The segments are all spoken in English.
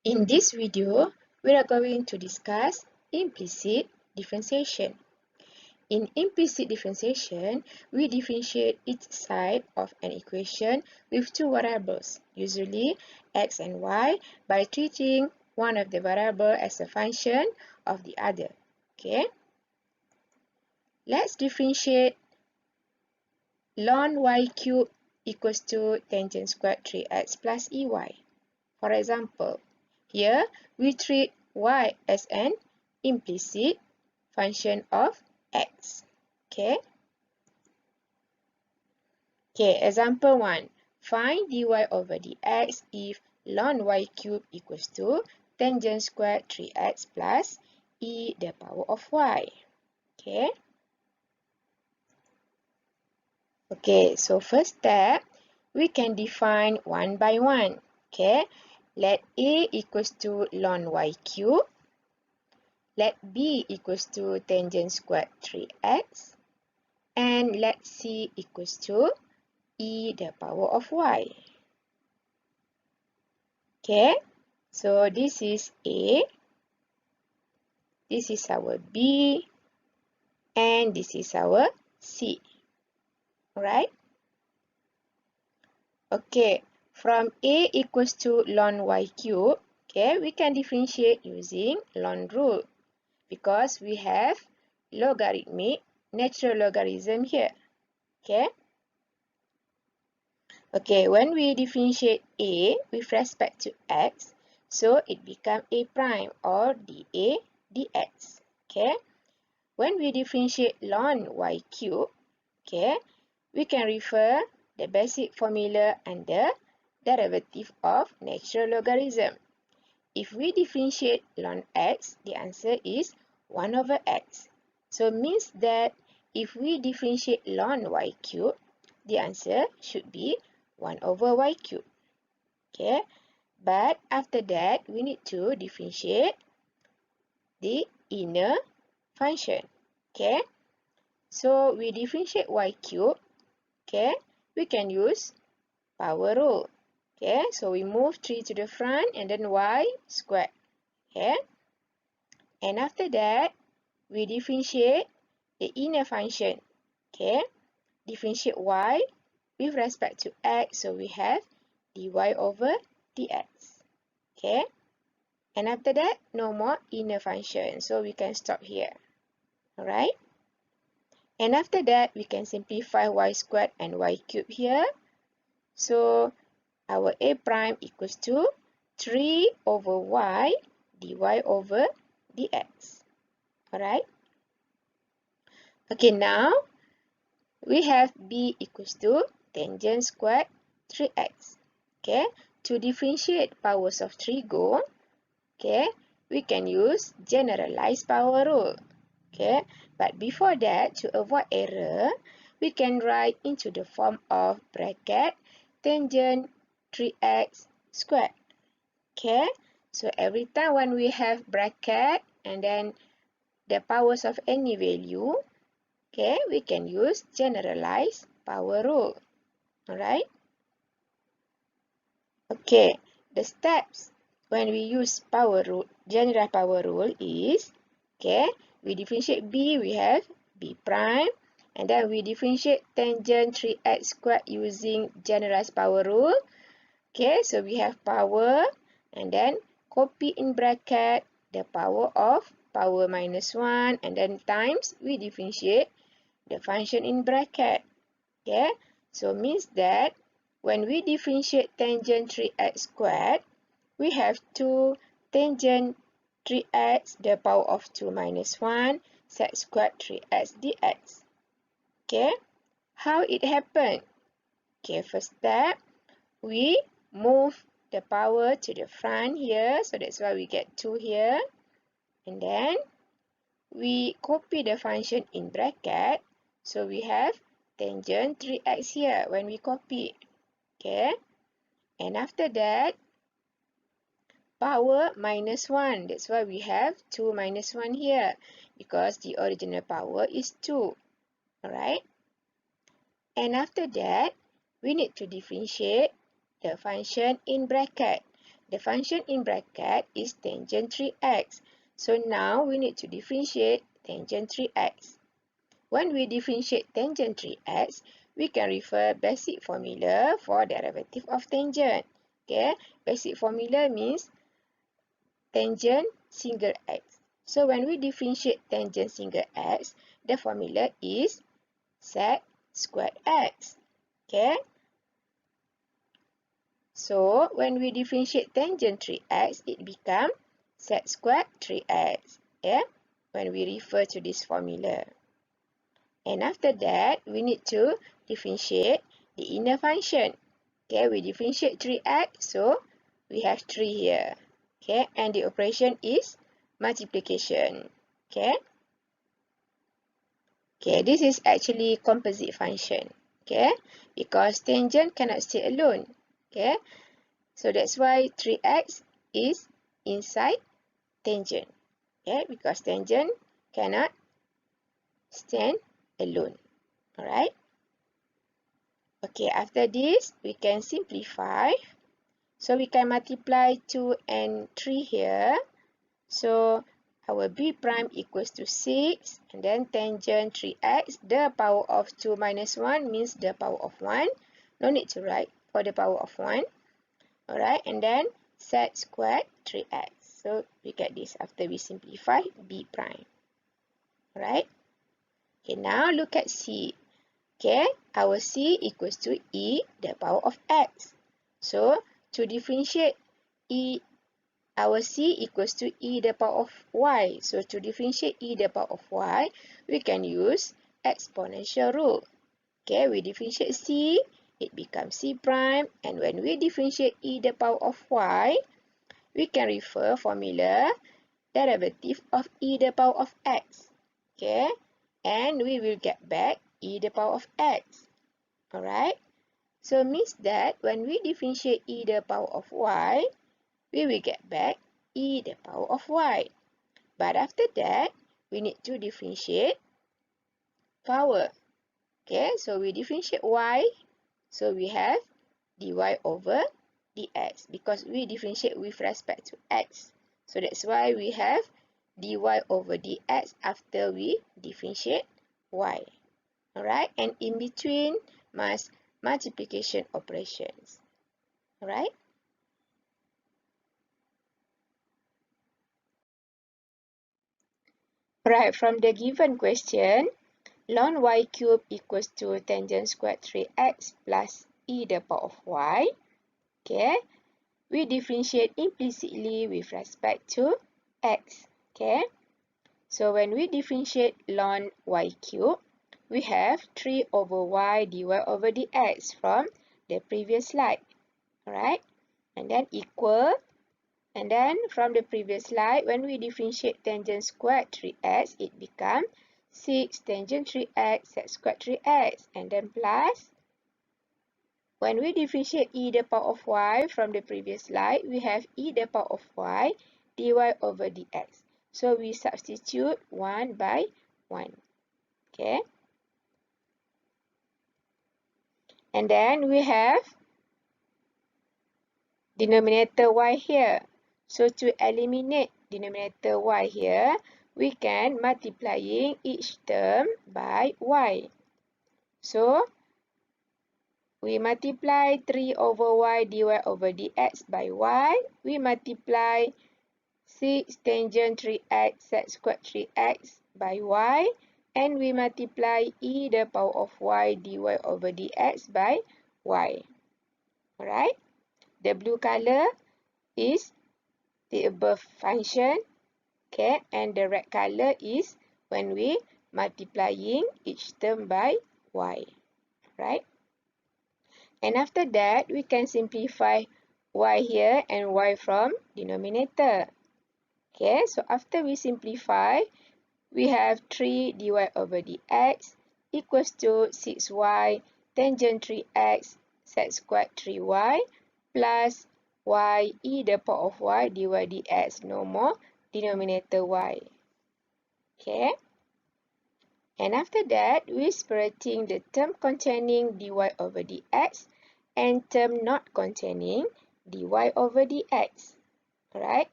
In this video, we are going to discuss implicit differentiation. In implicit differentiation, we differentiate each side of an equation with two variables, usually x and y, by treating one of the variables as a function of the other. Okay? Let's differentiate ln y cubed equals to tangent squared 3x plus ey. For example, here we treat y as an implicit function of x. Okay, example 1. Find dy over dx if ln y cubed equals to tangent squared 3x plus e the power of y. Okay, so first step, we can define one by one. Okay, let a equals to ln y cubed. Let b equals to tangent squared 3x. And let c equals to e the power of y. Okay, so this is a, this is our b, and this is our c. Alright? Okay, from a equals to ln y cubed, okay, we can differentiate using ln rule because we have logarithmic natural logarithm here. Okay, when we differentiate a with respect to x, so it becomes a prime or dA dx. Okay, when we differentiate ln y cubed, okay, we can refer the basic formula under derivative of natural logarithm. If we differentiate ln x, the answer is 1 over x. So means that if we differentiate ln y cubed, the answer should be 1 over y cubed. Okay, but after that, we need to differentiate the inner function. Okay, so we differentiate y cubed. Okay, we can use power rule. Okay, so we move 3 to the front and then y squared. Okay, and after that, we differentiate the inner function. Okay, differentiate y with respect to x, so we have dy over dx. Okay, and after that, no more inner function, so we can stop here. Alright, and after that, we can simplify y squared and y cubed here. So our a prime equals to 3 over y dy over dx. Alright, okay, now we have b equals to tangent squared 3x. Okay, to differentiate powers of 3 go, okay, we can use generalized power rule. Okay, but before that, to avoid error, we can write into the form of bracket tangent 3x squared. Okay, so every time when we have bracket and then the powers of any value, okay, we can use generalized power rule. Alright? Okay, the steps when we use power rule, general power rule is, okay, we differentiate b, we have b prime, and then we differentiate tangent 3x squared using generalized power rule. Okay, so we have power, and then copy in bracket the power of power minus 1, and then times we differentiate the function in bracket. Okay, so means that when we differentiate tangent 3x squared, we have 2 tangent 3x the power of 2 minus 1 sec squared 3x dx. Okay, how it happened? Okay, first step, we move the power to the front here, so that's why we get 2 here. And then we copy the function in bracket, so we have tangent 3x here when we copy. Okay, and after that, power minus 1. That's why we have 2 minus 1 here, because the original power is 2. Alright, and after that, we need to differentiate the function in bracket. the function in bracket is tangent 3x. So now we need to differentiate tangent 3x. When we differentiate tangent 3x, we can refer basic formula for derivative of tangent. Okay, basic formula means tangent single x. So when we differentiate tangent single x, the formula is sec squared x. Okay. So when we differentiate tangent 3x, it becomes sec squared 3x. Yeah. When we refer to this formula. And after that, we need to differentiate the inner function. Okay, we differentiate 3x, so we have 3 here. Okay, and the operation is multiplication. Okay. Okay, this is actually composite function. Okay, because tangent cannot stay alone. Okay, so that's why 3x is inside tangent. Okay, because tangent cannot stand alone. Alright. Okay, after this, we can simplify. So we can multiply 2 and 3 here. So our b prime equals to 6. And then tangent 3x, the power of 2 minus 1 means the power of 1. No need to write for the power of 1. Alright, and then sec squared 3x. So we get this after we simplify b prime. Alright. Okay, now look at c. Okay, our c equals to e the power of x. So to differentiate our c equals to e the power of y. So to differentiate e the power of y, we can use exponential rule. Okay, we differentiate c, it becomes c prime. And when we differentiate e the power of y, we can refer formula derivative of e the power of x. Okay, and we will get back e the power of x. Alright, so means that when we differentiate e the power of y, we will get back e the power of y. But after that, we need to differentiate power. Okay, so we differentiate y, so we have dy over dx because we differentiate with respect to x. So that's why we have dy over dx after we differentiate y. Alright, and in between must multiplication operations. Alright. Right, from the given question, ln y cubed equals to tangent squared 3x plus e the power of y. Okay, we differentiate implicitly with respect to x. Okay, so when we differentiate ln y cubed, we have 3 over y dy over dx from the previous slide. Alright, and then equal. And then from the previous slide, when we differentiate tangent squared 3x, it becomes 6 tangent 3x sec squared 3x. And then plus, when we differentiate e the power of y from the previous slide, we have e the power of y dy over dx. So we substitute 1 by 1. Okay. And then we have denominator y here. So to eliminate denominator y here, we can multiplying each term by y. So we multiply 3 over y dy over dx by y. We multiply 6 tangent 3x sec squared 3x by y. And we multiply e the power of y dy over dx by y. Alright. The blue color is the above function. Okay, and the red color is when we multiplying each term by y. Right? And after that, we can simplify y here and y from denominator. Okay, so after we simplify, we have 3 dy over dx equals to 6y tangent 3x sec squared 3y plus y e the power of y dy dx, no more denominator y. Okay. And after that, we're separating the term containing dy over dx and term not containing dy over dx. Alright?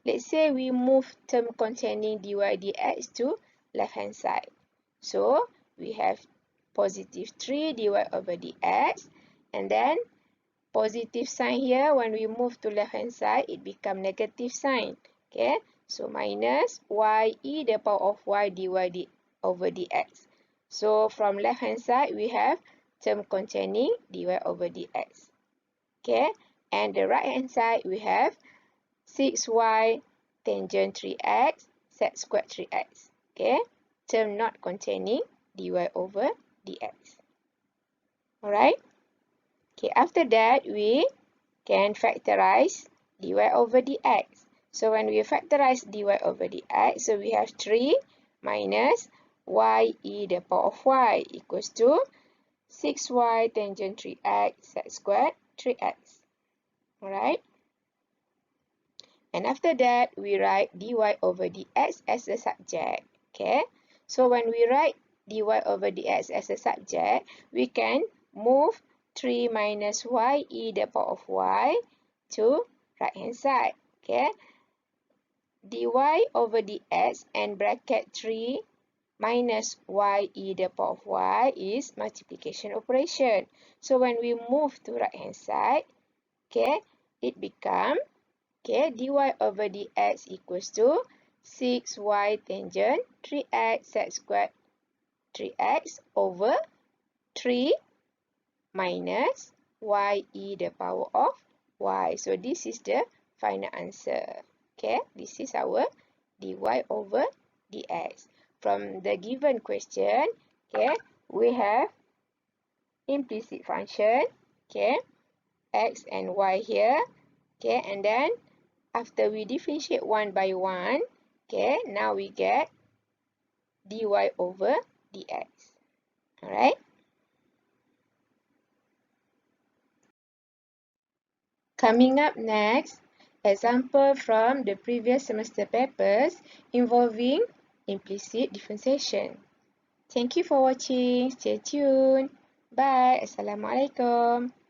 Let's say we move term containing dy dx to left hand side. So we have positive 3 dy over dx, and then positive sign here, when we move to left hand side, it become negative sign. Okay, so minus y e the power of y dy over dx. So from left hand side, we have term containing dy over dx. Okay, and the right hand side, we have 6y tangent 3x set squared 3x. Okay, term not containing dy over dx. Alright. Okay, after that, we can factorize dy over dx. So when we factorize dy over dx, so we have 3 minus y e the power of y equals to 6y tangent 3x set squared 3x. Alright. And after that, we write dy over dx as a subject. Okay. So when we write dy over dx as a subject, we can move 3 minus y e the power of y to right hand side. Okay. dy over dx and bracket 3 minus y e the power of y is multiplication operation. So when we move to right hand side, okay, it become, okay, dy over dx equals to 6y tangent 3x set squared 3x over 3 minus y e the power of y. So this is the final answer. Okay, this is our dy over dx. From the given question, okay, we have implicit function, okay, x and y here, okay, and then after we differentiate one by one, okay, now we get dy over dx. Alright. Coming up next, example from the previous semester papers involving implicit differentiation. Thank you for watching. Stay tuned. Bye. Assalamualaikum.